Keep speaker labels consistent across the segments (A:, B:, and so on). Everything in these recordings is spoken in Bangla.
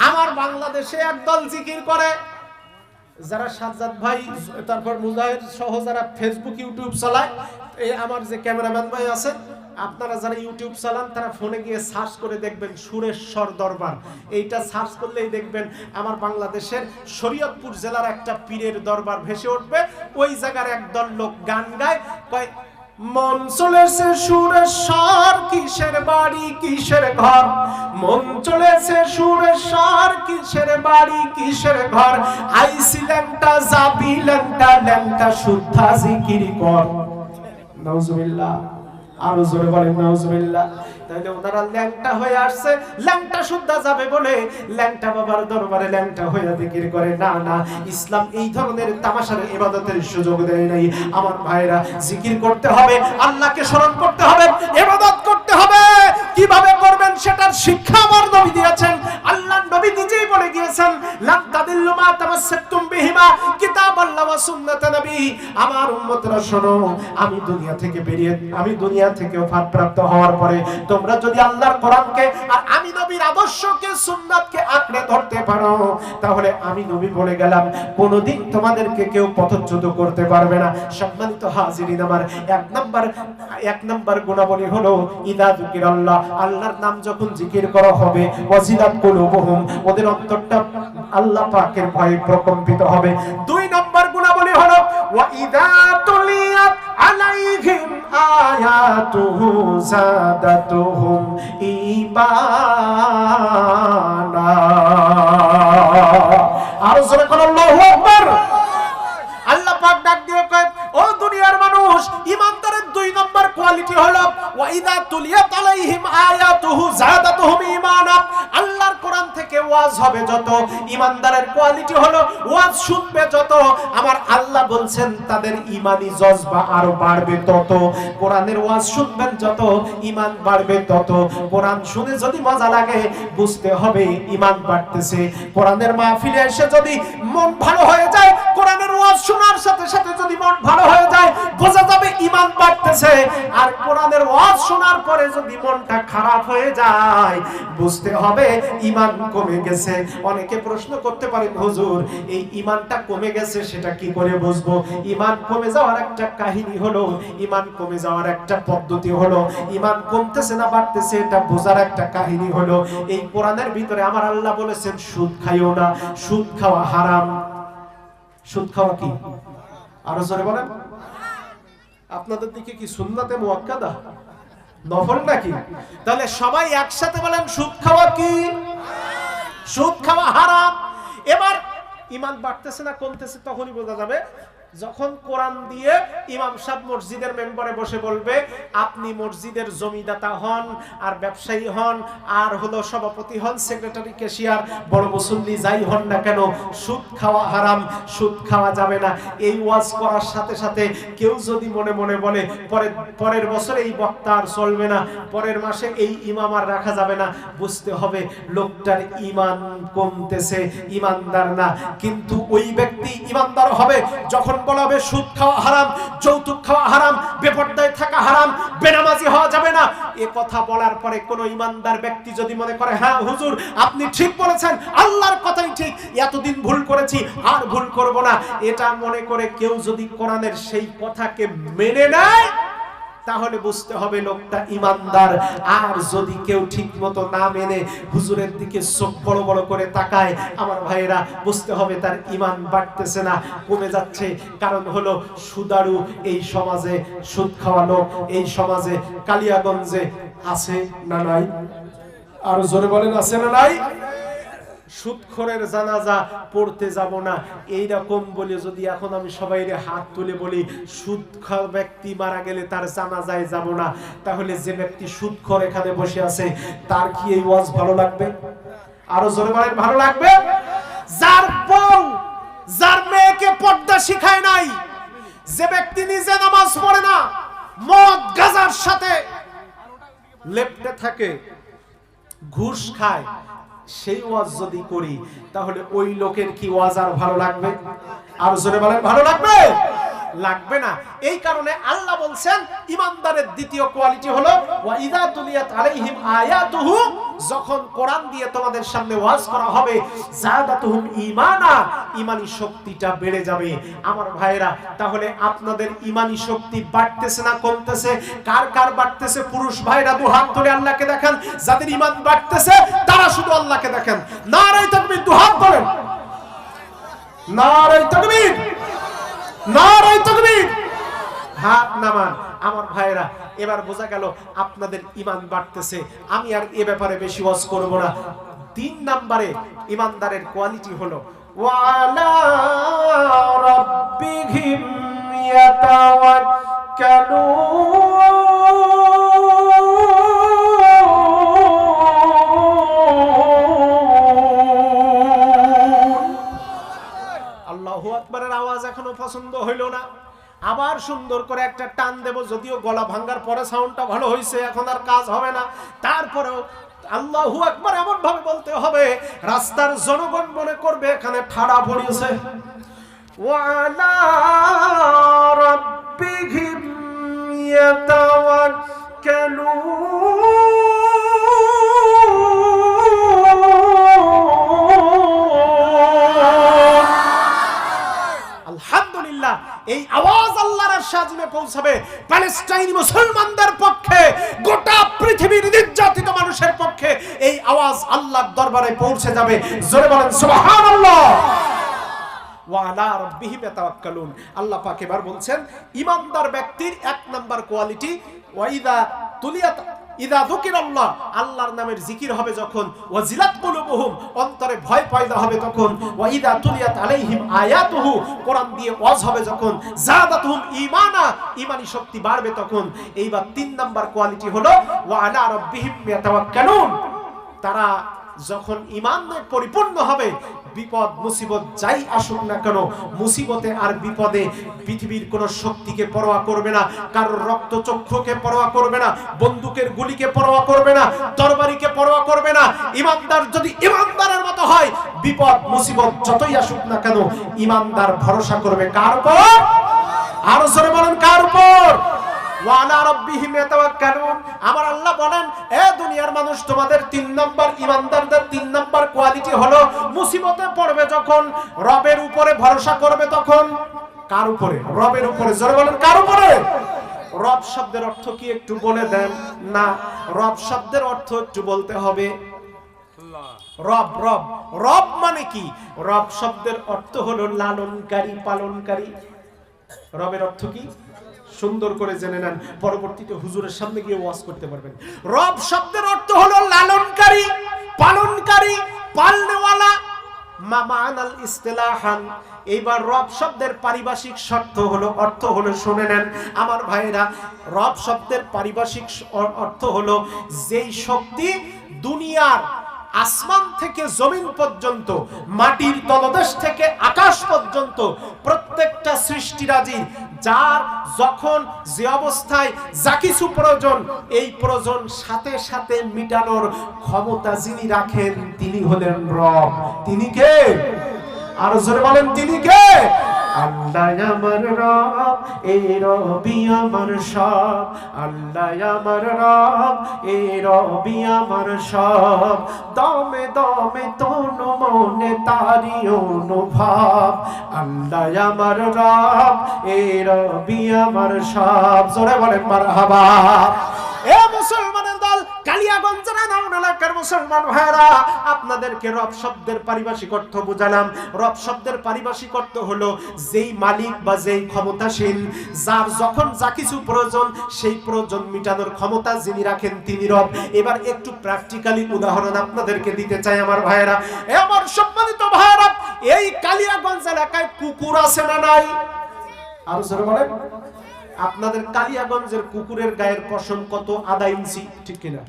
A: আমার বাংলাদেশে একদল জিকির করে, যারা সাজ্জাদ ভাই তারপর মুজাহিদ সহ যারা ফেসবুক ইউটিউব চালায়, এই আমার যে ক্যামেরাম্যান ভাই আছেন, আপনারা যারা ইউটিউব চালান তারা ফোনে গিয়ে সার্চ করে দেখবেন সুরেশ্বর দরবার, এইটা সার্চ করলেই দেখবেন আমার বাংলাদেশের শরীয়তপুর জেলার একটা পীরের দরবার ভেসে উঠবে। ওই জায়গার একদল লোক গান গায়, কয় মন চলেছে সুরেশ্বর, কিসের বাড়ি কিসের ঘর, মন চলেছে সুরেশ্বর, কিসের বাড়ি কিসের ঘর, আইসি ল্যাংটা যাবি ল্যাংটা, ল্যাংটা শুদ্ধা জিকির কর। নাউজুবিল্লাহ, আরো জোরে বলেন নাউজুবিল্লাহ। তাহলে ওনারা ল্যাংটা হয়ে আসছে, ল্যাংটা শুদ্ধা যাবে বলে ল্যাংটা বাবার দরবারে ল্যাংটা হয়ে জিকির করে। না না, ইসলাম এই ধরনের তামাশার ইবাদতের সুযোগ দেয় নাই। আমার ভাইরা, জিকির করতে হবে, আল্লাহকে স্মরণ করতে হবে, ইবাদত করতে হবে। কিভাবে করবেন সেটার শিক্ষা আমার নবী দিয়েছেন। আল্লাহর নবী নিজেই বলে গিয়েছেন, লান তাদিল্লু মা তামাসসাকতুম বিহিমা কিতাবাল্লাহ ওয়া সুন্নাত নবী। আমার উম্মতরা শোনো, আমি দুনিয়া থেকে বেরিয়ে, আমি দুনিয়া থেকে ওফাতপ্রাপ্ত হওয়ার পরে তোমরা যদি আল্লাহর কোরআনকে আর আমি নবীর আদর্শকে সুন্নাতকে আঁকড়ে ধরতে পারো, তাহলে আমি নবী বলে গেলাম, কোনোদিন তোমাদেরকে কেউ পথচ্যুত করতে পারবে না। সম্মানিত হাজিরিন, আমার এক নাম্বার গুণাবলী হলো ইদা যিকিরাল্লাহ, আল্লাহর নাম যখন জিকির করা হবে, ওয়াজিলাত কুলুবুহুম, ওদের অন্তরটা আল্লাহ পাকের ভয়ে প্রকম্পিত হবে। 2 নম্বর গুণাবলী হলো ওয়া ইদা তুলিয়াত আলাইহিম আয়াতুহু যাদাতুহুম ঈমানা। আর জোরে বলো আল্লাহু আকবার। আল্লাহ পাক ডাক দিয়ে কয়, ও দুনিয়ার মানুষ, ঈমানদারের 2 নম্বর কোয়ালিটি হলো ওয়া ইদা তুলিয়াত আলাইহিম আয়াতুহু যাদাতুহুম ঈমানা। আল্লাহর কোরআন থেকে ওয়াজ হবে যত, ঈমানদারের কোয়ালিটি হলো ওয়াজ শুনবে যত, আমার আল্লাহ বলছেন তাদের ঈমানি জজবা আরো বাড়বে তত। কোরআনের ওয়াজ শুনবেন যত, ঈমান বাড়বে তত। কোরআন শুনে যদি মজা লাগে, বুঝতে হবে ঈমান বাড়তেছে। কোরআনের মাহফিলে এসে যদি মন ভালো হয়ে যায়, কোরআনের ওয়াজ শোনার সাথে সাথে যদি মন ভালো হয়ে যায়, বোঝা যাবে ঈমান বাড়তেছে। আর কোরআনের ওয়াজ শোনার পরে যদি মনটা খারাপ হয়ে যায়, বুঝতে হবে ঈমান কমে গেছে। অনেকে প্রশ্ন করতে পারেন, হুজুর এই ঈমানটা কমে গেছে সেটা কি করে বুঝবো? ঈমান কমে যাওয়ার একটা কাহিনী হলো, ঈমান কমে যাওয়ার একটা পদ্ধতি হলো, ঈমান কমতেছে না বাড়তেছে এটা বোঝার একটা কাহিনী হলো, এই কোরআনের ভিতরে আমার আল্লাহ বলেছেন সুদ খাইও না, সুদ খাওয়া হারাম। সুদ খাওয়া কি? আরো জোরে বলেন। আপনাদের দিকে কি সুন্নাতে মুআক্কাদা নফল নাকি? তাহলে সবাই একসাথে বলেন, সুদ খাওয়া কি? সুদ খাওয়া হারাম। এবার ঈমান বাড়তেছে না কমতেছে তখনই বোঝা যাবে যখন কোরআন দিয়ে ইমাম সাহেব মসজিদের মেম্বারে বসে বলবে, আপনি মসজিদের জমিদাতা হন আর ব্যবসায়ী হন আর হলো সভাপতি হন, সেক্রেটারি, ক্যাশিয়ার, বড় মুসল্লি যাই হন না কেন, সুদ খাওয়া হারাম, সুদ খাওয়া যাবে না। এই ওয়াজ করার সাথে সাথে কেউ যদি মনে মনে বলে পরের বছর এই বক্তা আর চলবে না, পরের মাসে এই ইমাম আর রাখা যাবে না, বুঝতে হবে লোকটার ঈমান কমতেছে, ঈমানদার না। কিন্তু ওই ব্যক্তি ঈমানদার হবে যখন বলা হবে সুদ খাওয়া হারাম, যৌতুক খাওয়া হারাম, বেপরদায় থাকা হারাম, বেনামাজি হওয়া যাবে না। এ কথা বলার পরে কোন ঈমানদার ব্যক্তি যদি মনে করে, হ্যাঁ হুজুর আপনি ঠিক বলেছেন, আল্লাহর কথাই ঠিক, এতদিন ভুল করেছি আর ভুল করব না, এটা মনে করে কেউ যদি কোরআনের সেই কথাকে মেনে নেয়, তাহলে বুঝতে হবে লোকটা ঈমানদার। আর যদি কেউ ঠিক মতো না মেনে হুজুরের দিকে চোখ বড় বড় করে তাকায়, আমার ভাইয়েরা বুঝতে হবে তার ঈমান বাড়তেছে না, কমে যাচ্ছে। কারণ হলো সুদারু এই সমাজে, সুদ খাওয়া লোক এই সমাজে কালিয়াগঞ্জে আছে না নাই? আর জোরে বলেন আছে না নাই? সুদখোরের জানাজা পড়তে যাব না এইরকম বলে যদি এখন আমি সবাইরে হাত তুলে বলি সুদখোর ব্যক্তি মারা গেলে তার জানাজায় যাব না, তাহলে যে ব্যক্তি সুদখোর এখানে বসে আছে তার কি এই ওয়াজ ভালো লাগবে? আরো জোরে বলেন ভালো লাগবে? যার বউ যার মেয়েকে পর্দা শিখায় নাই, যে ব্যক্তি নিজে নামাজ পড়ে না, মদ গাঁজার সাথে লেপ্টে থাকে, ঘুষ খায়, সেই ওয়াজ যদি করি তাহলে ওই লোকের কি ওয়াজ আর ভালো লাগবে? আর জোরে বলেন ভালো লাগবে? লাগবে না। এই কারণে আল্লাহ বলছেন ঈমানদারের দ্বিতীয় কোয়ালিটি হলো ওয়া ইযা তুলিয়াত আলাইহিম আয়াতুহু, যখন কোরআন দিয়ে তোমাদের সামনে ওয়াজ করা হবে, যাদাতুহুম ঈমানা, ঈমানি শক্তিটা বেড়ে যাবে। আমার ভাইরা, তাহলে আপনাদের ঈমানি শক্তি বাড়তেছে না কমতেছে? কার কার বাড়তেছে? পুরুষ ভাইরা দুই হাত ধরে আল্লাহকে দেখান। যাদের ঈমান বাড়তেছে তারা শুধু আল্লাহকে দেখেন। নারায়ে তাকবীর, দুই হাত ধরেন। নারায়ে তাকবীর, নারায়ে তাকবীর, হাত নামান। আমার ভাইরা, এবার বোঝা গেল আপনাদের ঈমান বাড়তেছে। আমি আর এ ব্যাপারে বেশি ওয়াজ করব না। 3 নম্বরে ঈমানদারের কোয়ালিটি হলো ওয়া আলা রাব্বিহিম ইয়াতাওয়াক্কালুন। আল্লাহু আকবারের আওয়াজ এখনো পছন্দ হইল না? আবার সুন্দর করে একটা টান দেব, যদিও গলা ভাঙ্গার পরে সাউন্ডটা ভালো হয়েছে, এখন আর কাজ হবে না। তারপরেও আল্লাহু আকবার এমন ভাবে বলতে হবে রাস্তার জনগণ মনে করবে এখানে ঠাড়া পড়িয়েছে। ওয়ালা রাব্বিহিম ইয়াতাওয়াক্কালুন। আলহামদুলিল্লাহ, এই আওয়াজ আল্লাহর সাজনে পৌঁছাবে প্যালেস্টাইনি মুসলমানদের পক্ষে, গোটা পৃথিবীর নির্যাতিত মানুষের পক্ষে এই আওয়াজ আল্লাহর দরবারে পৌঁছে যাবে। জোরে বলেন সুবহানাল্লাহ। ওয়া আলা রাব্বিহিম ইয়াতাওয়াক্কালুন। আল্লাহ পাক এবার বলছেন ঈমানদার ব্যক্তির 1 নাম্বার কোয়ালিটি ওয়া ইযা যুকিরাল্লাহ, আল্লাহর নামের জিকির হবে যখন, ওয়াজিলাত কুলুবুহুম, অন্তরে ভয় পয়দা হবে তখন, ওয়া ইযা তুলিয়াত আলাইহিম আয়াতুহু, কোরআন দিয়ে ওয়াজ হবে যখন, যাদাতুহুম ঈমানা, ঈমানি শক্তি বাড়বে তখন। এইবার 3 নাম্বার কোয়ালিটি হলো ওয়া আলা রাব্বিহিম ইয়াতাওয়াক্কালুন। তারা যখন ঈমানে পরিপূর্ণ হবে, বিপদ মুসিবত যাই আসুক না কেন, মুসিবতে আর বিপদে পৃথিবীর কোন শক্তিকে পরোয়া করবে না, কারোর রক্ত চক্ষুকে পরোয়া করবে না, বন্দুকের গুলিকে পরোয়া করবে না, তরবারিকে পরোয়া করবে না। ঈমানদার যদি ঈমানদারের মতো হয়, বিপদ মুসিবত যতই আসুক না কেন, ঈমানদার ভরসা করবে কার উপর? আরো জোরে বলেন, কার উপর? ওয়া আলা রাব্বিহিম ইয়াতাওয়াক্কালুন। আমার আল্লাহ বলেন, এ দুনিয়ার মানুষ, তোমাদের 3 নাম্বার, ঈমানদারদের 3 নাম্বার কোয়ালিটি হলো মুসিবতে পড়বে যখন রবের উপরে ভরসা করবে তখন। কার উপরে? রবের উপরে। জোরে বলেন, কার উপরে? রব শব্দের অর্থ কি একটু বলে দেন? না, রব শব্দের অর্থ একটু বলতে হবে। রব, রব, রব মানে কি? রব শব্দের অর্থ হলো লালনকারী, পালনকারী। রবের অর্থ কি সুন্দর করে জেনে নেন, পরবর্তীতে হুজুরের সামনে গিয়ে ওয়াজ করতে পারবেন। রব শব্দের অর্থ হলো লালনকারী, পালনকারী, পালনেওয়ালা। মামানাল ইস্তিলাহান। এইবার রব শব্দের পারিভাষিক অর্থ হলো শুনে নেন আমার ভাইরা, রব শব্দের পারিভাষিক অর্থ হলো যেই শক্তি দুনিয়ার আসমান থেকে জমিন পর্যন্ত, মাটির তলদেশ থেকে আকাশ পর্যন্ত প্রত্যেকটা সৃষ্টিরাজির যার যখন যে অবস্থায় যা কিছু প্রয়োজন, এই প্রয়োজন সাথে সাথে মিটানোর ক্ষমতা যিনি রাখেন তিনি হলেন রব। তিনি কে? আর জোরে বলেন, তিনি কে? আল্লাহ আমার রব, এই রবি আমার সব। আল্লাহ আমার রব, এই রবি আমার সব। দমে দমে তনু মনে তারি অনুভব। আল্লাহ আমার রব, এই রবি আমার সব। জোরে বলেন মারহাবা। এ মুসলমানের দল, কালিয়াগঞ্জের নাউন এলাকার মুসলমান ভাইরা, আপনাদেরকে রব শব্দের পারিভাষিক অর্থ বুঝালাম। রব শব্দের পারিভাষিক অর্থ হলো যেই মালিক বা যেই ক্ষমতাশীল, যার যখন যা কিছু প্রয়োজন সেই প্রয়োজন মিটানোর ক্ষমতা যিনি রাখেন তিনি রব। এবার একটু প্র্যাকটিক্যালি উদাহরণ আপনাদেরকে দিতে চাই আমার ভাইরা। আমার সম্মানিত ভাইরা, এই কালিয়াগঞ্জ এলাকায় কুকুর আছে না নাই? আরো জোরে বলেন। আপনাদের কালিয়াগঞ্জের কুকুরের গায়ের পশম কত? আধা ইঞ্চি, ঠিক কিনা?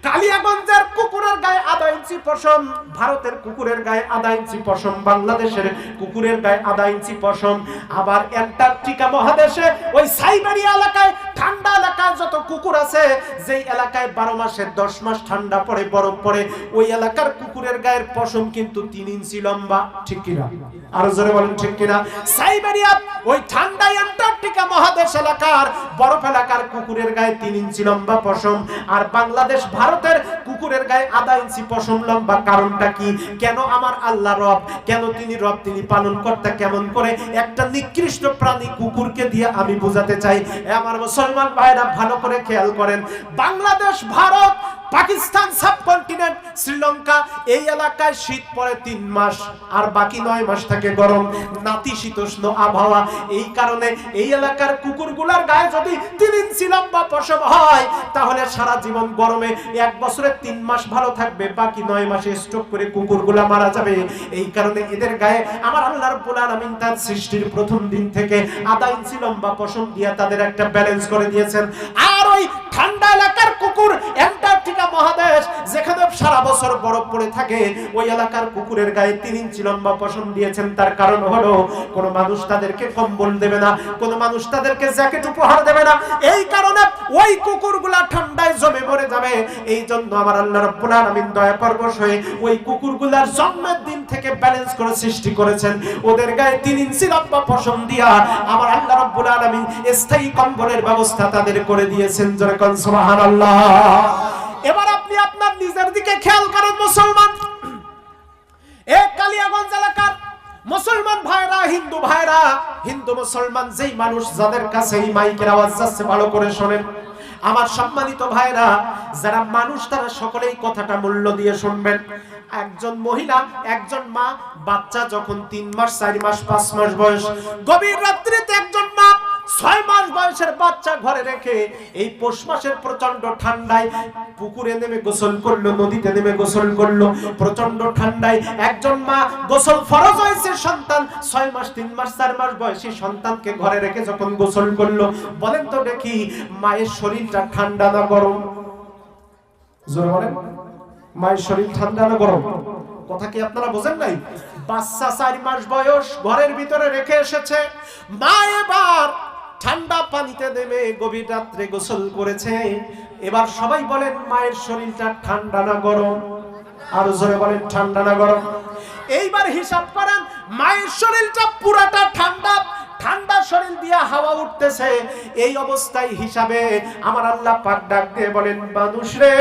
A: কালিয়াগঞ্জের কুকুরের গায়ে আধা ইঞ্চি পশম, ভারতের কুকুরের গায়ে আধা ইঞ্চি পশম, বাংলাদেশের কুকুরের গায়ে আধা ইঞ্চি পশম। আবার অ্যান্টার্কটিকা মহাদেশে ওই সাইবেরিয়া এলাকায় ঠান্ডা এলাকায় যত কুকুর আছে, যেই এলাকায় 12 মাসে 10 মাস ঠান্ডা পড়ে, বরফ পড়ে, ওই এলাকার কুকুরের গায়ের পশম কিন্তু 3 ইঞ্চি লম্বা। ঠিক কিনা? আরো জোরে বলেন ঠিক কিনা? সাইবেরিয়া, ওই ঠান্ডা অ্যান্টার্কটিকা মহাদেশ এলাকার বরফ এলাকার কুকুরের গায়ে 3 ইঞ্চি লম্বা পশম, আর বাংলাদেশ ভারতের কুকুরের গায়ে 1/2 ইঞ্চি পশম লম্বা। কারণটা কি? কেন? আমার আল্লাহ রব, কেন তিনি রব, তিনি পালন কর্তা। কেমন করে একটা নিকৃষ্ট প্রাণী কুকুরকে দিয়ে আমি বোঝাতে চাই। আমার মুসলমান ভাইরা ভালো করে খেয়াল করেন, বাংলাদেশ, ভারত, পাকিস্তান সাবকন্টিনেন্ট, শ্রীলঙ্কা, এই এলাকায় শীত পড়ে 3 মাস, আর বাকি 9 মাস থাকে গরম, নাতিশীতোষ্ণ আবহাওয়া। এই কারণে এই এলাকার কুকুরগুলার গায়ে যদি 3 ইঞ্চি লম্বা পশম হয়, তাহলে সারা জীবন গরমে 1 বছরে 3 মাস ভালো থাকবে, বাকি 9 মাসে স্ট্রোক করে কুকুরগুলা মারা যাবে। এই কারণে এদের গায়ে আমার আল্লাহ রাব্বুল আলামিন তার সৃষ্টির প্রথম দিন থেকে 1/2 ইঞ্চি লম্বা পশম দিয়ে তাদের একটা ব্যালেন্স করে দিয়েছেন। আর ওই ঠান্ডা এলাকার কুকুর, অ্যান্টার্কটিকা মহাদেশ যেখানে সারা বছর বরফ পড়ে থাকে, ওই এলাকার কুকুরের গায়ে 3 ইঞ্চি লম্বা পশম দিয়েছেন। তার কারণ হলো কোনো মানুষ তাদেরকে কম্বল দেবে না, কোনো মানুষ তাদেরকে জ্যাকেট উপহার দেবে না। এই কারণে ওই কুকুরগুলা ঠান্ডায় জমে মরে যাবে। এই জন্য আমার আল্লাহ রাব্বুল আলামিন দয়া পরবশ হয়ে ওই কুকুরগুলার জন্মের দিন থেকে ব্যালেন্স করে সৃষ্টি করেছেন। ওদের গায়ে 3 ইঞ্চি লম্বা পশম দিয়া আমার আল্লাহ রাব্বুল আলামিন স্থায়ী কম্বলের ব্যবস্থা তাদের করে দিয়েছেন। জোরে কোন সুবহানাল্লাহ। এবার আপনি আপনার নিজের দিকে খেয়াল করেন মুসলমান। এক কালিয়াগঞ্জ এলাকার মুসলমান ভাইরা, হিন্দু ভাইরা, হিন্দু মুসলমান যেই মানুষ যাদের কাছে এই মাইকের আওয়াজ যাচ্ছে ভালো করে শোনেন। আমার সম্মানিত ভাইরা, যারা মানুষ তারা সকলেই কথাটা মূল্য দিয়ে শুনবেন। একজন মহিলা, একজন মা, বাচ্চা যখন 3 মাস, 4 মাস, 5 মাস বয়স, গভীর রাত্রিতে একজন মা 6 মাস বয়সের বাচ্চা ঘরে রেখে এই পৌষ মাসের প্রচন্ড ঠান্ডায় পুকুরে নেমে গোসল করলো, নদীতে নেমে গোসল করলো। প্রচন্ড ঠান্ডায় একজন মা গোসল ফরজ হয়েছে, সন্তান 6 মাস, 3 মাস, 4 মাস বয়সী সন্তানকে ঘরে রেখে যখন গোসল করলো, বলেন তো দেখি মায়ের শরীরটা ঠান্ডা না গরম? জোরে বলেন, মায়ের শরীর ঠান্ডা না গরম? কথা কি আপনারা বোঝেন নাই? বাচ্চা 4 মাস বয়স ঘরের ভিতরে রেখে এসেছে, মা এবার ঠান্ডা পানিতে নেমে গভীর রাত্রে গোসল করেছে। এবার সবাই বলেন মায়ের শরীরটা ঠান্ডা না গরম? আর জোরে বলেন ঠান্ডা না গরম? এইবার হিসাব করেন, মায়ের শরীরটা পুরাটা ঠান্ডা, ঠান্ডা শরীর দিয়ে হাওয়া উঠতেছে। এই অবস্থায় হিসাবে আমার আল্লাহ পাক ডাক দিয়ে বলেন, মানুষ রে,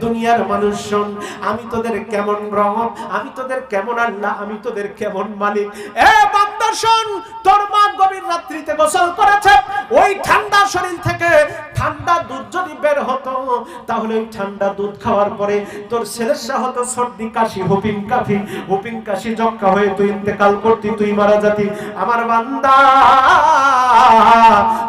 A: দুনিয়ার মানুষ শোন, আমি তোদের কেমন রহম, আমি তোদের কেমন আল্লাহ, আমি তোদের কেমন মালিক। এ বান্দা শোন, তোর মা গভীর রাত্রিতে গোসল করেছে, ওই ঠান্ডা শরীর থেকে ঠান্ডা দুধ যদি বের হতো, তাহলে ওই ঠান্ডা দুধ খাওয়ার পরে তোর ছেলের হতো সর্দি কাশি, হুপিং কাশি যক্কা হয়ে তুই ইন্তেকাল করতি, তুই মারা যাতি। আমার বান্দা,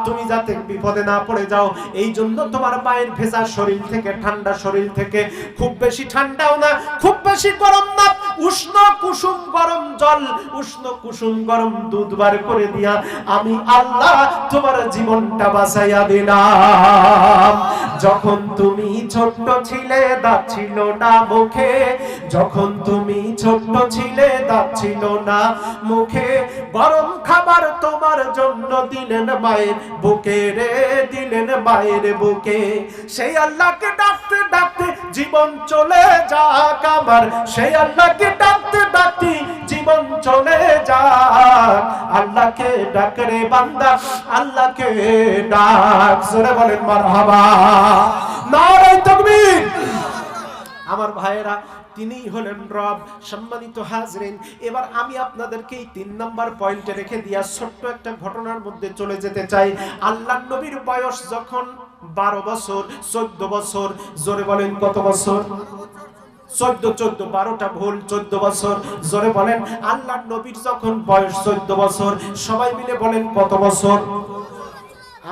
A: তুমি যাতে বিপদে না পড়ে যাও, এই জন্য তোমার মায়ের ভেজা শরীর থেকে, ঠান্ডা শরীর থেকে, খুব বেশি ঠান্ডাও না, খুব বেশি গরম না, উষ্ণ কুসুম গরম জল, উষ্ণ কুসুম গরম দুধ বার করে দিয়া আমি আল্লাহ তোমার জীবনটা বাঁচাইয়া দিলাম। যখন তুমি ছোট্ট ছিলে, দাঁত ছিল না মুখে, যখন তুমি ছোট্ট ছিলে, দাঁত ছিল না মুখে, গরম খাবার তোমার জন্য দিলেন মায়ের বুকে রে, দিলেন মায়ের বুকে। সেই আল্লাহকে ডাকতে ডাকতে জীবন চলে যাক আমার, সেই আল্লাহকে ডাকতে ডাকতে জীবন চলে যাক। আল্লাহকে ডাক রে বান্দা, আল্লাহকে ডাক। জোরে বলেন মারহাবা, নারে তাকবীর। আমার ভাইয়েরা, তিনি হলেন রব। সম্মানিত হাজরিন, এবার আমি আপনাদেরকে এই 3 নাম্বার পয়েন্টে রেখে দিয়া ছোট্ট একটা ঘটনার মধ্যে চলে যেতে চাই। আল্লাহর নবীর বয়স যখন 12 বছর, 14 বছর, জোরে বলেন কত বছর? 14 12টা ভুল, 14 বছর। জোরে বলেন, আল্লাহর নবীর যখন বয়স 14 বছর, সবাই মিলে বলেন কত বছর?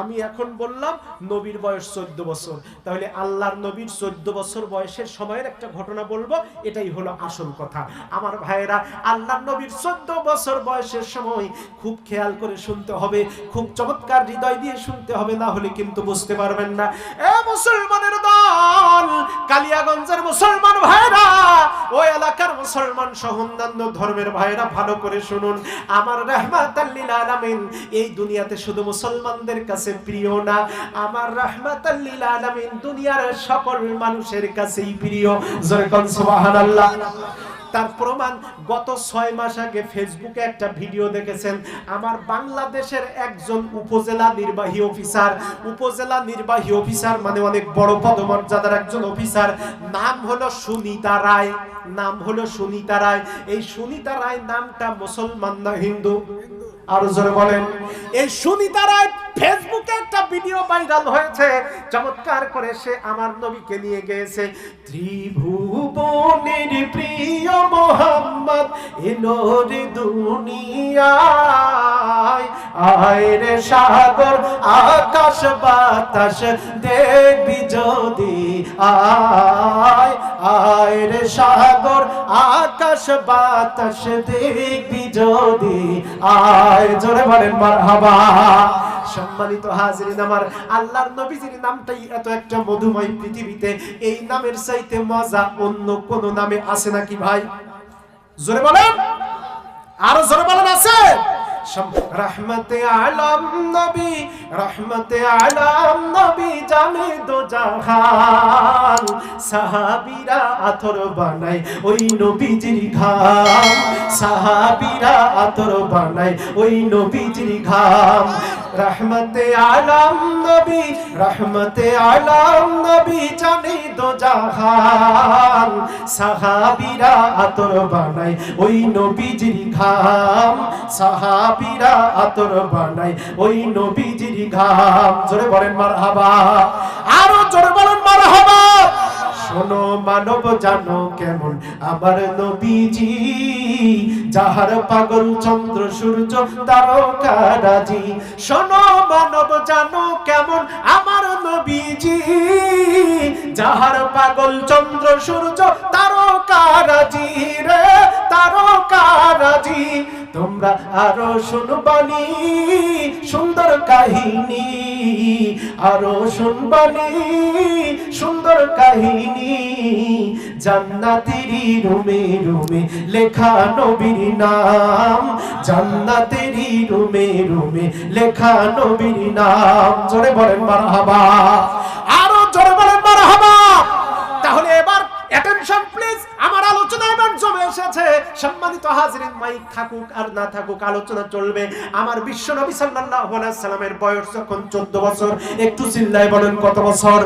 A: আমি এখন বললাম নবীর বয়স 14 বছর, তাহলে আল্লাহর নবীর 14 বছর বয়সের সময়ের একটা ঘটনা বলবো, এটাই হলো আসল কথা। আমার ভাইয়েরা, আল্লাহর নবীর 14 বছর বয়সের সময় খুব খেয়াল করে শুনতে হবে, খুব চমৎকার হৃদয় দিয়ে শুনতে হবে, না হলে কিন্তু বুঝতে পারবেন না। এ মুসলমানের দল, কালিয়াগঞ্জের মুসলমান ভাইরা, ওই এলাকা এলাকার মুসলমান সহ অন্যান্য ধর্মের ভাইরা ভালো করে শুনুন, আমার রাহমাতাল লিল আলামিন এই দুনিয়াতে শুধু মুসলমানদের কাছে প্রিয় না, আমার রাহমাতাল লিল আলামিন দুনিয়ার সকল মানুষের কাছেই প্রিয়। জোরে কোন সুবহানাল্লাহ। তার প্রমাণ গত 6 মাস আগে ফেসবুকে একটা ভিডিও দেখেছেন, আমার বাংলাদেশের একজন উপজেলা নির্বাহী অফিসার মানে অনেক বড় পদমর্যাদার একজন অফিসার, নাম হলো সুনিতা রায়। এই সুনিতা রায় নামটা মুসলমান না হিন্দু? আর জোরে বলেন। এই সুনিতা রায় ফেসবুকে একটা ভিডিও ভাইরাল হয়েছে, চমৎকার করে সে আমার নবীকে নিয়ে গিয়েছে। ত্রিভুবনের প্রিয় মোহাম্মদ এলো রে দুনিয়ায়, আয় রে সাগর আকাশ বাতাস দেখবি যদি, আয় রে সাগর আকাশ বাতাস দেখবি যদি, আয়। জোরে বলেন মারহাবা। সম্মানিত হাজিরিন, আমার আল্লাহর নবীজির নামটাই এত একটা মধুময় পৃথিবীতে, এই নামের চাইতে মজা অন্য কোন নামে আছে নাকি ভাই? জোরে বলেন, আরো জোরে বলেন আছে? রহমতে আলম নবী জানে দো জাহান, সাহাবীরা আতর বানায় ওই নবীজির ঘাম, সাহাবীরা আতর বানায় ওই নবীজির ঘাম। রহমতে আলম নবী জানে দো জাহান, সাহাবীরা আতর বানায় ওই নবীজির ঘাম, সাহাবীরা আতর বানায় ওই নবীজির ঘাম। জোরে বলেন মারহাবা, আরো জোরে বলেন মারহাবা। শোনো মানব জানো কেমন আমার নবীজি, যাহার পাগল চন্দ্র সূর্য তারকারাজি। শোনো মানব জানো কেমন আমার নবীজি, যাহার পাগল চন্দ্র সূর্য তারকারাজি রে তারকারাজি। তোমরা আরো শুনবানি সুন্দর কাহিনী, আরো শুনবানি সুন্দর কাহিনী, জান্নাতেরই রুমে রুমে লেখা নবীর নাম, জান্নাতেরই রুমে রুমে লেখা নবীর নাম। জোরে বলেন মারহাবা, আরো জোরে বলেন মারহাবা। তাহলে এবার অ্যাটেনশন প্লিজ, আমার আলোচনা এবার জমে এসেছে। সম্মানিত হাজিরিন, মাইক থাকুক আর না থাকুক আলোচনা চলবে। আমার বিশ্ব নবী সাল্লাল্লাহু আলাইহি সাল্লামের বয়স যখন 14 বছর, একটু চিল্লায় বলেন কত বছর?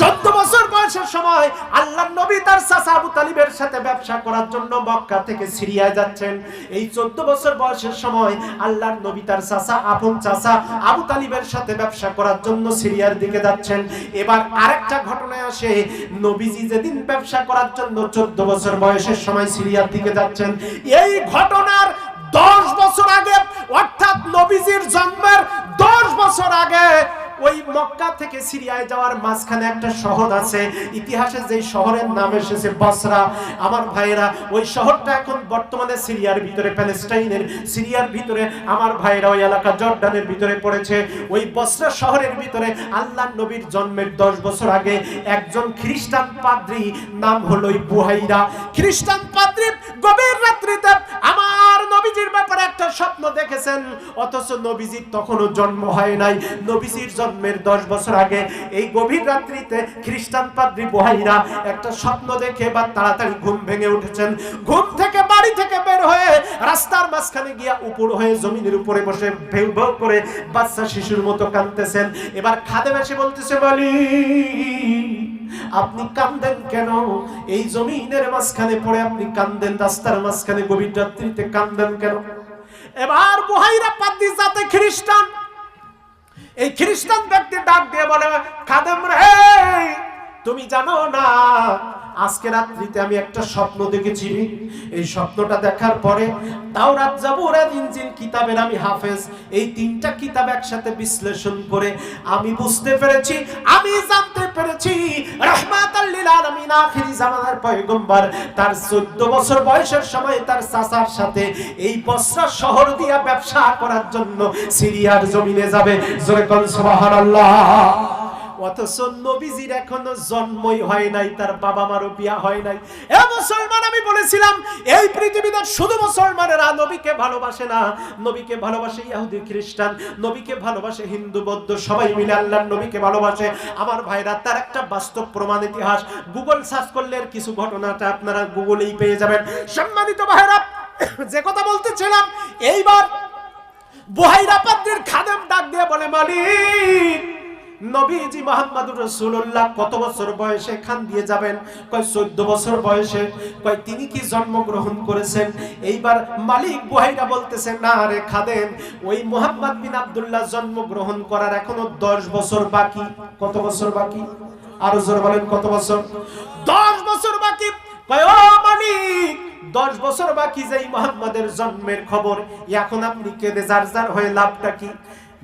A: 14 বছর বয়সের সময় আল্লাহর নবী তার চাচা আবু তালিবের সাথে ব্যবসা করার জন্য মক্কা থেকে সিরিয়ায় যাচ্ছেন। এই 14 বছর বয়সের সময় আল্লাহর নবী তার চাচা আপন চাচা আবু তালিবের সাথে ব্যবসা করার জন্য সিরিয়ার দিকে যাচ্ছেন। এবার আরেকটা ঘটনা আসে, নবীজি যেদিন ব্যবসা করার জন্য 14 বছর বয়সের সময় সিরিয়ার দিকে যাচ্ছেন, এই ঘটনার 10 বছর আগে, অর্থাৎ নবীজির জন্মের 10 বছর আগে, ওই মক্কা থেকে সিরিয়ায় যাওয়ার মাঝখানে একটা শহর আছে, ইতিহাসে যে শহরের নাম এসেছে বসরা। আমার ভাইয়েরা, ওই শহরটা এখন বর্তমানে সিরিয়ার ভিতরে, প্যালেস্টাইনের সিরিয়ার ভিতরে, আমার ভাইয়েরা ওই এলাকা জর্ডানের ভিতরে পড়েছে। ওই বসরা শহরের ভিতরে আল্লাহর নবীর জন্মের 10 বছর আগে একজন খ্রিস্টান পাদ্রী, নাম হলো বুহাইরা। খ্রিস্টান পাদ্রী গভীর রাত্রিতে আমার নবীজির ব্যাপারে একটা স্বপ্ন দেখেছেন, অথচ নবীজির তখনও জন্ম হয় নাই। নবীজির জন্মের 10 বছর আগে এই গভীর রাত্রিতে খ্রিস্টান পাদ্রী বুহাইরা একটা স্বপ্ন দেখে বা তাড়াতাড়ি ঘুম ভেঙে উঠেছেন। ঘুম থেকে বাড়ি থেকে বের হয়ে রাস্তার মাঝখানে গিয়া উপর হয়ে জমিনের উপরে বসে ভেউ ভেউ করে বাচ্চা শিশুর মতো কাঁদতেছেন। এবার খাদেম এসে বলতেছে, বলি আপনি কাঁদেন কেন? এই জমিনের মাঝখানে পড়ে আপনি কাঁদেন, রাস্তার মাঝখানে গভীর রাত্রিতে কাঁদেন কেন? এবার বুহাইরা পাদ্রী জাতে খ্রিস্টান, এই খ্রিস্টান ব্যক্তি ডাক দিয়ে বলে, খাদেম রে, তুমি জানো না আজকে রাত্রিতে আমি একটা স্বপ্ন দেখেছি। এই স্বপ্নটা দেখার পরে তাওরাত, জাবুর আর ইনজিল কিতাবের আমি হাফেজ। এই 3টা কিতাব একসাথে বিশ্লেষণ করে আমি বুঝতে পেরেছি, আমি জানতে পেরেছি রাহমাতাল লিল আলামিন আখিরি জামানার পয়গম্বর তার 14 বছর বয়সের সময় তার চাচার সাথে এই বসরা শহর দিয়া ব্যবসা করার জন্য সিরিয়ার জমিনে যাবে। জোরে কোন সুবহানাল্লাহ। অথচ নবীজির এখনো জন্মই হয় নাই, তার বাবা মারও বিয়া হয় নাই। এ মুসলমান, আমি বলেছিলাম এই পৃথিবীতে শুধু মুসলমানেরা নবীকে ভালোবাসে না, নবীকে ভালোবাসে ইহুদি খ্রিস্টান, নবীকে ভালোবাসে হিন্দু বৌদ্ধ, সবাই মিলে আল্লাহর নবীকে ভালোবাসে। আমার ভাইরা, তার একটা বাস্তব প্রমাণ ইতিহাস গুগল সার্চ করলে এর কিছু ঘটনাটা আপনারা গুগলেই পেয়ে যাবেন। সম্মানিত ভাইরা, যে কথা বলতেছিলাম, এইবার বুহাইরা পাদ্রীর খাদেম ডাক দিয়ে বলে, মালিক, নবীজি মুহাম্মদুর রাসূলুল্লাহ কত বছর বয়সে খান দিয়ে যাবেন? কয় 14 বছর বয়সে। কয় তিনি কি জন্মগ্রহণ করেছেন? এইবার মালিক বুহাইরা বলতেছে, না রে খাদেম, ওই মুহাম্মদ বিন আব্দুল্লাহ জন্মগ্রহণ করার এখনো 10 বছর বাকি। কত বছর বাকি? আরো জোরে বলেন, কত বছর? 10 বছর বাকি। কয় ও মালিক, 10 বছর বাকি যেই মুহাম্মাদের জন্মের খবর, এখন আপনি কেঁদে জারজার হয়ে লাভটা কি?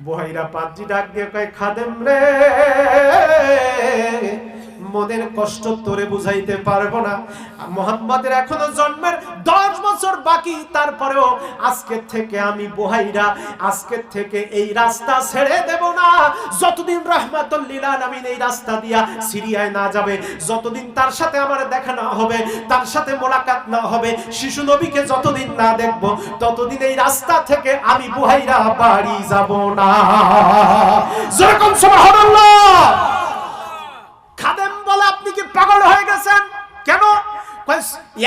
A: বুহাইরা পাদ্রী ডাক দিয়ে কয়, খাদেম রে, মনের কষ্ট তোরে বুঝাইতে পারবো না। মুহাম্মাদের এখনো জন্মের 10 বছর বাকি, তারপরেও আজকে থেকে আমি বুহাইরা, আজকে থেকে এই রাস্তা ছেড়ে দেব না যতদিন রাহমাতুল লিল আলামিন এই রাস্তা দিয়া সিরিয়ায় না যাবে, যতদিন তার সাথে আমার দেখা না হবে, তার সাথে মোলাকাত না হবে, শিশু নবীকে যতদিন না দেখব, ততদিন এই রাস্তা থেকে আমি বুহাইরা বাড়ি যাব না। যেরকম সুবহানাল্লাহ। খাদেম বলে, আপনি কি পাগল হয়ে গেছেন? কেন?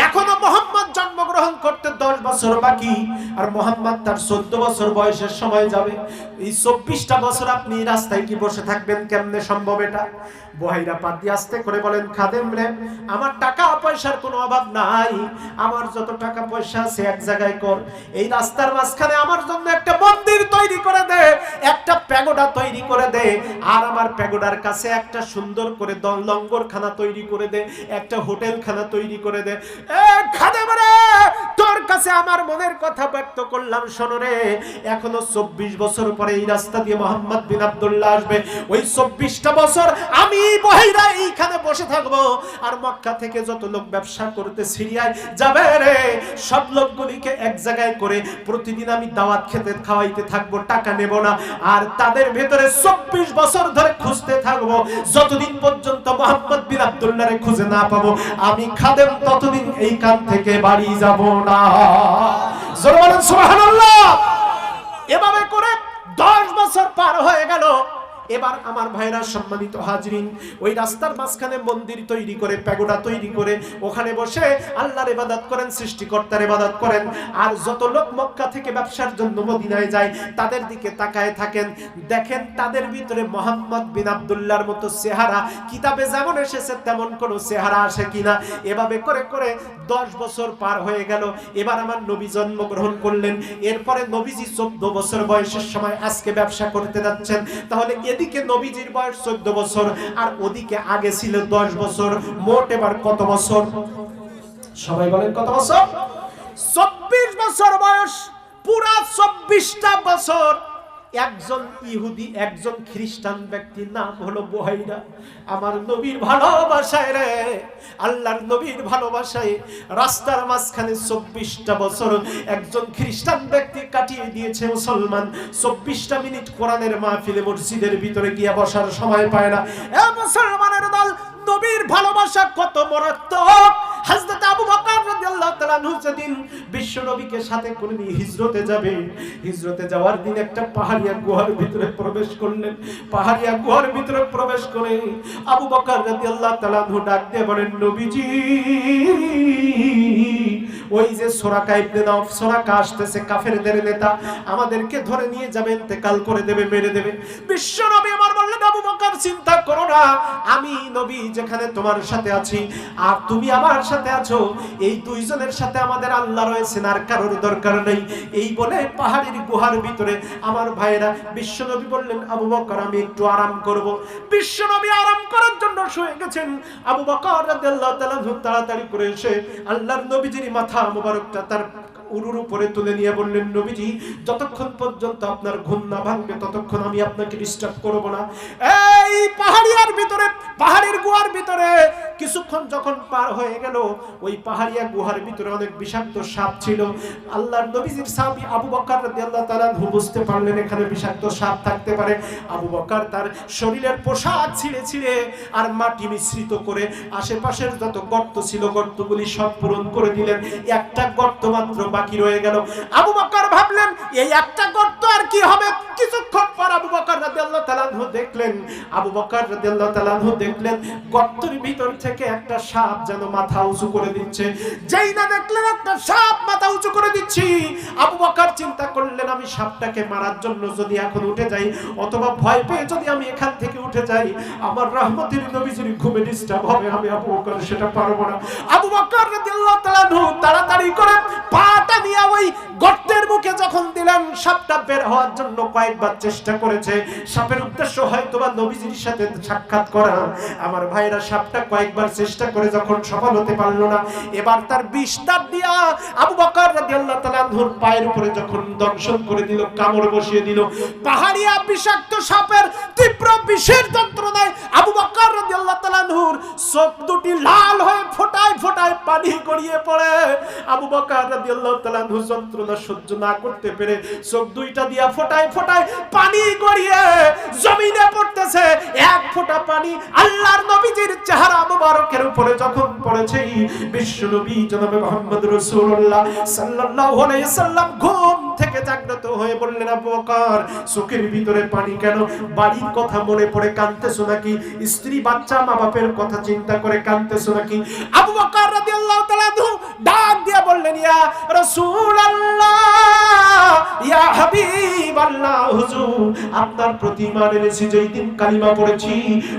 A: এখনো মোহাম্মদ জন্মগ্রহণ করতে 10 বছর বাকি, আর মোহাম্মদ তার 14 বছর বয়সের সময় যাবে। এই 24টা বছর আপনি রাস্তায় কি বসে থাকবেন? কেমনে সম্ভব এটা? বুহাইরা পাদ্রী আস্তে করে বলেন, খাদেম রে, আমার টাকা পয়সার কোনো অভাব নাই, আমার যত টাকা পয়সা আছে এক জায়গায় কর, এই রাস্তার মাঝখানে আমার জন্য একটা মন্দির তৈরি করে দে, একটা প্যাগোডা তৈরি করে দে, আর আমার প্যাগোডার কাছে একটা সুন্দর করে লঙ্গরখানা তৈরি করে দে, একটা হোটেলখানা তৈরি করে দে। এ খাদেম রে, তোর কাছে আমার মনের কথা ব্যক্ত করলাম, শোনো রে, এখনো 24 বছর পরে এই রাস্তা দিয়ে মুহাম্মদ বিন আব্দুল্লাহ আসবে। ওই 24টা বছর আমি বুহাইরা এইখানে বসে থাকবো, আর মক্কা থেকে যত লোক ব্যবসা করতে সিরিয়ায় যাবে রে, সব লোকগুলিকে এক জায়গায় করে প্রতিদিন আমি দাওয়াত খেতে খাওয়াইতে থাকবো, টাকা নেব না, আর তাদের ভেতরে 24 বছর ধরে খুঁজতে থাকবো, যতদিন পর্যন্ত মুহাম্মদ বিন আব্দুল্লাহরে খুঁজে না পাবো, আমি খাদেম ততদিন এই কান থেকে বাড়ি যাব না। জোরে বলেন সুবহানাল্লাহ। এভাবে করে 10 বছর পার হয়ে গেল। এবার আমার ভাইরা, সম্মানিত হাজরিন, ওই রাস্তার মাঝখানে মন্দির তৈরি করে, প্যাগোডা তৈরি করে, ওখানে বসে আল্লাহর ইবাদত করেন, সৃষ্টিকর্তার ইবাদত করেন। আর যত লোক মক্কা থেকে ব্যবসার জন্য মদিনায় যায়, তাদের দিকে তাকায় থাকেন, দেখেন তাদের ভিতরে মুহাম্মদ বিন আব্দুল্লাহর মতো চেহারা কিতাবে যেমন এসেছে তেমন কোন চেহারা আসে কিনা। এভাবে করে করে 10 বছর পার হয়ে গেল। এবার আমার নবী জন্মগ্রহণ করলেন। এরপরে নবীজি 14 বছর বয়সের সময় আজকে ব্যবসা করতে যাচ্ছেন। তাহলে এদিকে নবীজির বয়স 14 বছর, আর ওদিকে আগে ছিল 10 বছর, মোট এবার কত বছর? সবাই বলেন, কত বছর? 24 বছর বয়স। পুরা 24টা বছর একজন ইহুদি, একজন খ্রিস্টান ব্যক্তির নাম হলো বুহাইরা। আমার নবীর ভালোবাসায় রে, আল্লাহর নবীর ভালোবাসায় রাস্তার মাঝখানে 24টা বছর একজন খ্রিস্টান ব্যক্তি কাটিয়ে দিয়েছে। মুসলমান 24টা মিনিট কোরআনের মাহফিলে মসজিদের ভিতরে গিয়ে বসার সময় পায় না। এ মুসলমানের দল, নবীর ভালোবাসা কত মারাত্মক! হযরত আবু বকর রাদিয়াল্লাহু তাআলা আনহু যেদিন বিশ্ব নবীকে সাথে করে নিয়ে হিজরতে যাবে, হিজরতে যাওয়ার দিন একটা পাহাড়িয়া গুহার ভিতরে প্রবেশ করলেন। পাহাড়িয়া গুহার ভিতরে প্রবেশ করে আবু বকর রাদিয়াল্লাহু তাআলা আনহু ডাক দিয়ে বলেন, নবীজি, ওই যে সুরাকা ইবনে নাওফ, সুরাকা আসতেছে, কাফেরদের নেতা, আমাদেরকে ধরে নিয়ে যাবে, ইন্তেকাল করে দেবে, মেরে দেবে। বিশ্ব নবী আমার বললেন, আবু বকর চিন্তা করো না, আমি নবী যেখানে তোমার সাথে আছি আর তুমি আমার সাথে আছো, এই দুইজনের সাথে আমাদের আল্লাহ রয়েছেন, আর কারোর দরকার নেই। এই বলে পাহাড়ের গুহার ভিতরে আমার ভাইরা, বিশ্ব নবী বললেন, আবু বকর আমি একটু আরাম করব। বিশ্ব নবী আরাম করার জন্য শুয়ে গেছেন। আবু বকর রাদিয়াল্লাহু তাআলা তাড়াতাড়ি করে এসে আল্লাহর নবীজির মাথা মোবারকটা তার উরুর উপরে তুলে নিয়ে বললেন, নবীজি যতক্ষণ পর্যন্ত আপনার ঘুম না ভাঙবে ততক্ষণ আমি আপনাকে ডিস্টার্ব করব না। এই পাহাড়িয়ার ভিতরে, পাহাড়ের গুহার ভিতরে কিছুক্ষণ যখন পার হয়ে গেল, ওই পাহাড়িয়া গুহার ভিতরে অনেক বিষাক্ত সাপ ছিল। আল্লাহর নবীজির সাহাবী আবু বকর রাদিয়াল্লাহু তাআলা বুঝতে পারলেন এখানে বিষাক্ত সাপ থাকতে পারে। আবু বকর তার শরীরের পোশাক ছিঁড়ে ছিঁড়ে আর মাটি মিশ্রিত করে আশেপাশের যত গর্ত ছিল গর্তগুলি সব পূরণ করে দিলেন। একটা গর্ত মাত্র বাকি রয়ে গেল। আবু বকর ভাবলেন এই একটা গর্ত আর কি হবে। কিছুক্ষণ পর আবু বকর রাদিয়াল্লাহু তাআলা দেখলেন, আবু বকর রাদিয়াল্লাহু তাআলা দেখলেন গর্তের ভিতর থেকে একটা সাপ যেন মাথা উঁচু করে দিচ্ছে। যেই না দেখলেন একটা সাপ মাথা উঁচু করে দিচ্ছে, আবু বকর চিন্তা করলেন আমি সাপটাকে মারার জন্য যদি এখন উঠে যাই অথবা ভয় পেয়ে যদি আমি এখান থেকে উঠে যাই, আমার রহমতের নবীজির ঘুমে ডিস্টার্ব হবে, আমি আবু বকর সেটা পারবো না। আবু বকর রাদিয়াল্লাহু তাআলা তাড়াতাড়ি করে পাটা নিয়ে ওই গর্তের মুখে যখন দিলেন, সাপটা বের হওয়ার জন্য কয়েকবার চেষ্টা করেছে। সাপের উদ্দেশ্য হয়তোবা নবীজির সাথে সাক্ষাৎ করা। আমার ভাইরা সাপটা কয়েকবার চেষ্টা করে যখন সফল হতে পারল না, এবার তার বিষ দাঁত দিয়া আবু বকর রাদিয়াল্লাহু তাআলা আনহুর পায়ের উপরে যখন দংশন করে দিল, কামড় বসিয়ে দিল। পাহাড়িয়া বিষাক্ত সাপের তীব্র বিষের যন্ত্রণায় আবু বকর রাদিয়াল্লাহু তাআলা আনহুর চোখ দুটি লাল হয়ে ফোঁটায় ফোঁটায় পানি গড়িয়ে পড়ে। আবু বকর রাদিয়াল্লাহু তাআলা আনহু যন্ত্রণা সহ্য না করতে পেরে চোখ দুইটা দিয়া ফোঁটায় ফোঁটায় পানি গড়িয়ে জমিনে পড়তেছে। এক ফোঁটা পানি আল্লাহর নবীজির চেহারা মুবারকের উপরে যখন পড়েছে, বিশ্ব নবী জনাবে মুহাম্মদ রাসূলুল্লাহ সাল্লাল্লাহু আলাইহি সাল্লাম ঘুম থেকে জাগ্রত হয়ে বললেন, আবু বকর চোখের ভিতরে পানি কেন? বাড়ির কথা মনে পড়ে কাঁদতেছো নাকি? স্ত্রী বাচ্চা মা বাপের কথা চিন্তা করে কাঁদতেছো নাকি? আবু বকর রাদিয়াল্লাহু তাআলা ডাক দিয়া বললেন, ইয়া রাসূলুল্লাহ, ইয়া হাবিবাল্লাহ, হুজুর আপনার প্রতি ঈমান এনেছি। যেই দিন কালিমা পড়েছি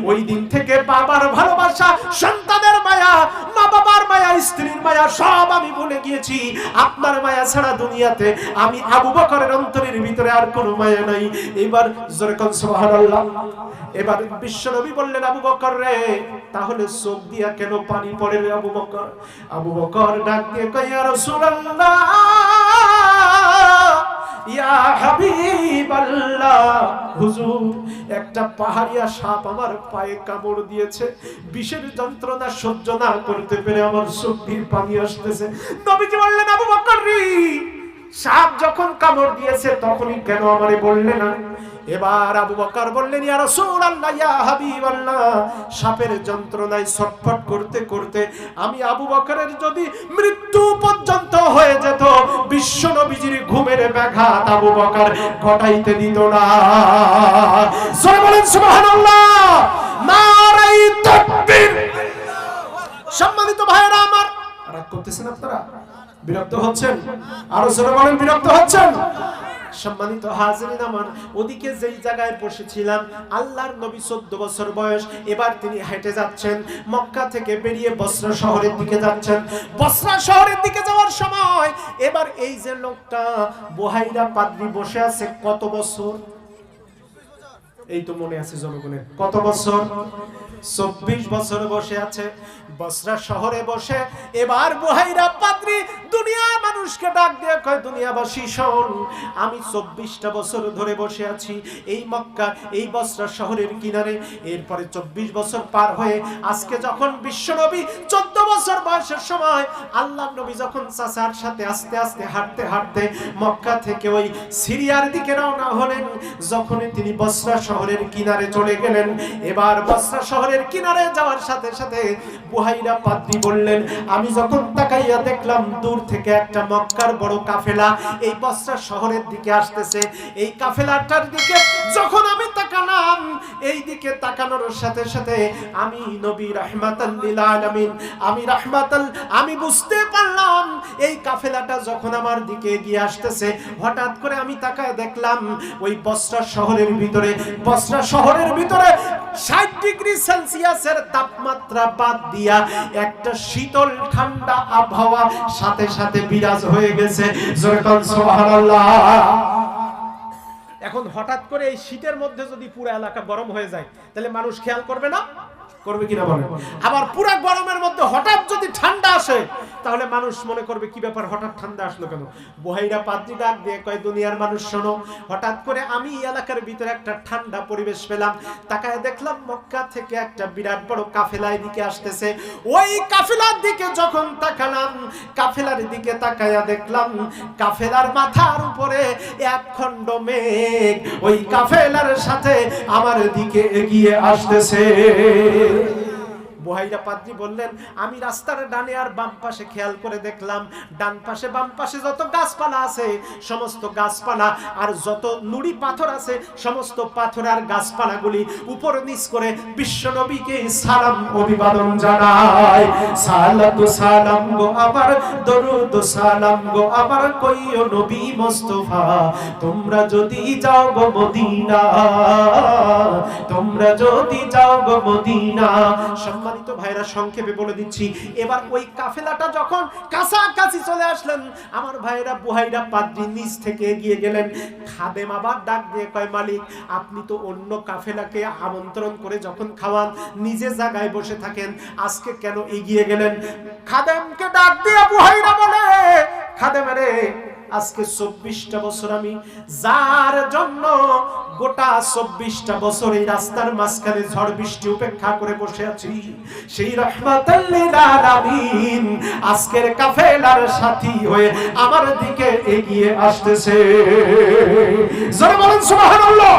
A: ওই দিন থেকে বাবার ভালোবাসা, সন্তানের মায়া, মা বাবার মায়া, স্ত্রীর মায়া সব আমি ভুলে গিয়েছি। আপনার মায়া ছাড়া দুনিয়াতে আমি আবু বকরের অন্তরের ভিতরে আর কোনো মায়া নাই। এবার জোরে কোন সুবহানাল্লাহ। এবার বিশ্বনবী বললেন, আবু বকর রে, তাহলে চোখ দিয়া কেন পানি পড়ে রে আবু বকর? আবু বকর ডাক দিয়ে কয়, ইয়া রাসূলুল্লাহ, ইয়া হাবিবাল্লাহ, হুজুর একটা পাহাড়িয়া সাপ আমার পায়ে কামড় দিয়েছে। বিষের যন্ত্রণা সহ্য না করতে পেরে আমার চোখ দিয়ে পানি আসতেছে। নবীজি বললেন, আবু বকর রে, সাপ যখন কামড় দিয়েছে তখনই কেন আমারে বললে না? এবার আবু বকর বললেন, ইয়া রাসূলুল্লাহ, ইয়া হাবিবাল্লাহ, সাপের যন্ত্রণায় ছটফট করতে করতে আমি আবু বকরের যদি মৃত্যু পর্যন্ত হয়ে যেত, বিশ্ব নবীজির ঘুমের ব্যাঘাত আবু বকর ঘটাইতে দিত না। জোরে বলেন সুবহানাল্লাহ, নারায়ে তাকবীর। সম্মানিত ভাইরা আমার, রাগ করতেছেন আপনারা? বিরক্ত হচ্ছেন? আরো জোরে বলেন, বিরক্ত হচ্ছেন? সম্মানিত হাজিরিন আমার, ওদিকে যেই জায়গায় বসেছিলাম আল্লাহর নবী 14 বছর বয়স। এবার তিনি হেঁটে যাচ্ছেন, মক্কা থেকে বেরিয়ে বসরা শহরের দিকে যাচ্ছেন। বসরা শহরের দিকে যাওয়ার সময় এবার এই যে লোকটা বুহাইরা পাদ্রী বসে আছে, কত বছর? এই তো মনে আছে জনগণের, কত বছর? 24 বছর বসে আছে বসরা শহরে বসে। এবার বুহাইরা পাদ্রী দুনিয়ার মানুষকে ডাক দিয়ে কয়, দুনিয়াবাসী শোন, আমি 24টা বছর ধরে বসে আছি এই মক্কা, এই বসরা শহরের কিনারে। এরপরে 24 বছর পার হয়ে আজকে যখন বিশ্বনবী 14 বছর বয়সের সময় আল্লাহর নবী যখন চাচার সাথে আস্তে আস্তে হাঁটতে হাঁটতে মক্কা থেকে ওই সিরিয়ার দিকে রওনা হলেন, যখন তিনি বসরা শহরের কিনারে চলে গেলেন, এবার বসরা শহরের কিনারে যাওয়ার সাথে সাথে বুহাইরা পাদ্রী বললেন, আমি যখন তাকাইয়া দেখলাম দূর থেকে একটা মক্কার বড় কাফেলা এই বসরা শহরের দিকে আসতেছে। এই কাফেলাটার দিকে যখন আমি তাকালাম, এই দিকে তাকানোর সাথে সাথে আমি নবী রাহমাতাল লিল আলামিন, আমি বুঝতে পারলাম এই কাফেলাটা যখন আমার দিকে এগিয়ে আসতেছে, হঠাৎ করে আমি তাকায় দেখলাম ওই বসরা শহরের ভিতরে 60 ডিগ্রি সেলসিয়াসের তাপমাত্রা বাদ দিয়া একটা শীতল ঠান্ডা আবহাওয়া সাথে সাথে বিরাজ হয়ে গেছে। জোরে বলেন সুবহানাল্লাহ। এখন হঠাৎ করে এই শীতের মধ্যে যদি পুরো এলাকা গরম হয়ে যায় তাহলে মানুষ খেয়াল করবে না? করবে কিনা বলেন? আবার পুরো গরমের মধ্যে হঠাৎ যদি ঠান্ডা আসে তাহলে মানুষ মনে করবে কি ব্যাপার, হঠাৎ ঠান্ডা আসলো কেন? বুহাইরা পাদ্রী ডাক দিয়ে কয়, দুনিয়ার মানুষ শোনো, হঠাৎ করে আমি এলাকার ভিতরে একটা ঠান্ডা পরিবেশ পেলাম, তাকায় দেখলাম মক্কা থেকে একটা বিরাট বড় কাফেলা এদিকে আসতেছে। ওই কাফেলার দিকে যখন তাকালাম, কাফেলার দিকে তাকায়া দেখলাম কাফেলার মাথার উপরে এক খণ্ড মেঘ ওই কাফেলার সাথে আমার দিকে এগিয়ে আসতেছে। বুহাইরা পাদ্রী বললেন, আমি রাস্তার ডানে আর বাম পাশে খেয়াল করে দেখলাম, ডান পাশে বাম পাশে যত গাছপালা আছে সমস্ত গাছপালা আর যত নুড়ি পাথর আছে সমস্ত পাথর আর গাছপালাগুলি উপর নিচ করে বিশ্বনবীকে সালাম অভিবাদন জানায়। সালাতু সালাম গো আবার, দরুদ সালাম গো আবার, কইও নবী মুস্তাফা তোমরা যদি যাও গো মদিনা, তোমরা যদি যাও গো মদিনা। সম্মানিত ভাইরা, সংক্ষেপে বলে দিচ্ছি, এবার ওই কাফেলাটা যখন কাছাকাছি চলে আসলেন, আমার ভাইরা বুহাইরা পাদ্রী নিচ থেকে এগিয়ে গেলেন। খাদেম আবার ডাক দিয়ে কয়, মালিক আপনি তো অন্য কাফেলাকে আমন্ত্রণ করে যখন খাওয়ান নিজে জায়গায় বসে থাকেন, আজকে কেন এগিয়ে গেলেন? খাদেমকে ডাক দিয়ে বুহাইরা বলে, খাদেম রে, আজকে 24টা বছর আমি যার জন্য গোটা 24টা বছর এই রাস্তার মাঝখানে ঝড় বৃষ্টি উপেক্ষা করে বসে আছি, সেই রাহমাতাল লিল আলামিন আজকের কাফেলার সাথী হয়ে আমার দিকে এগিয়ে আসতেছে। জোরে বলেন সুবহানাল্লাহ।